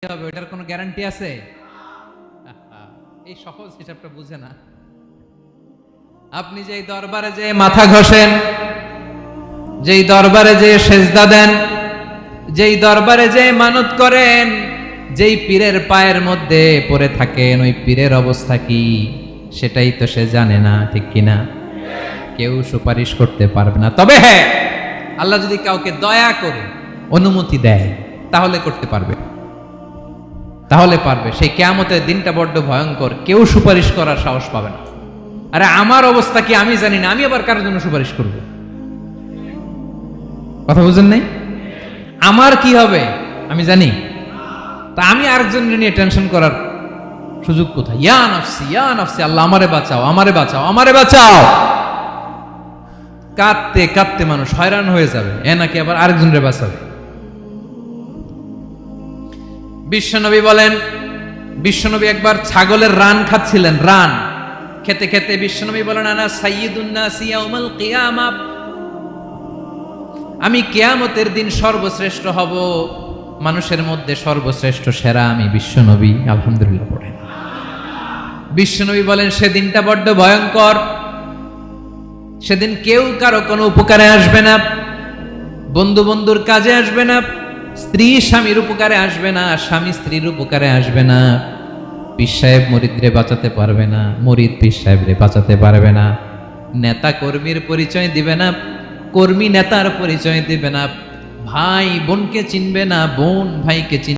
হবে ওটার কোনো গ্যারান্টি আছে? এই সহজ হিসাবটা বুঝে না। আপনি যেই দরবারে যে মাথা ঘষেন, যেই দরবারে যে সেজদা দেন, যেই দরবারে যে মানত করেন, যেই পীরের পায়ের মধ্যে পড়ে থাকেন, ওই পীরের অবস্থা কি সেটাই তো সে জানে না, ঠিক কিনা? কেউ সুপারিশ করতে পারবে না। তবে হ্যাঁ, আল্লাহ যদি কাউকে দয়া করে অনুমতি দেয় তাহলে করতে পারবে, তাহলে পারবে। সেই কিয়ামতের দিনটা বড্ড ভয়ঙ্কর, কেউ সুপারিশ করার সাহস পাবে না। আরে আমার অবস্থা কি আমি জানি না, আমি আবার কারোর জন্য সুপারিশ করব? কথা বুঝেন নাই? আমার কি হবে আমি জানি, তা আমি আরেকজনের নিয়ে টেনশন করার সুযোগ কোথায়? ইয়া নাফসি ইয়া নাফসি, আল্লাহ আমারে বাঁচাও, আমারে বাঁচাও, আমারে বাঁচাও। কাঁদতে কাঁদতে মানুষ হয়রান হয়ে যাবে, এ নাকি আবার আরেকজনের বাঁচাবে। বিশ্বনবী বলেন, বিশ্বনবী একবার ছাগলের রান খাচ্ছিলেন, রান খেতে খেতে বিশ্বনবী বলেন, আনা সাইয়্যিদুন নাসি ইয়াউমাল কিয়ামাহ, আমি কিয়ামতের দিন সর্বশ্রেষ্ঠ হব, মানুষের মধ্যে সর্বশ্রেষ্ঠ সেরা আমি বিশ্বনবী। আলহামদুলিল্লাহ পড়েন। বিশ্বনবী বলেন, সেদিনটা বড্ড ভয়ঙ্কর, সেদিন কেউ কারো কোনো উপকারে আসবে না, বন্ধু বন্ধুর কাজে আসবে না, স্ত্রী স্বামীর উপকারে আসবে না, স্বামী স্ত্রীর উপকারে আসবে না, পীর সাহেব মুরিদরে বাঁচাতে পারবে না, মুরিদ পীর সাহেবরে বাঁচাতে পারবে না, নেতা কর্মীর পরিচয় দিবে না, কর্মী নেতার পরিচয় দিবে না, ভাই বোনকে চিনবে না, বোন ভাইকে চিনবে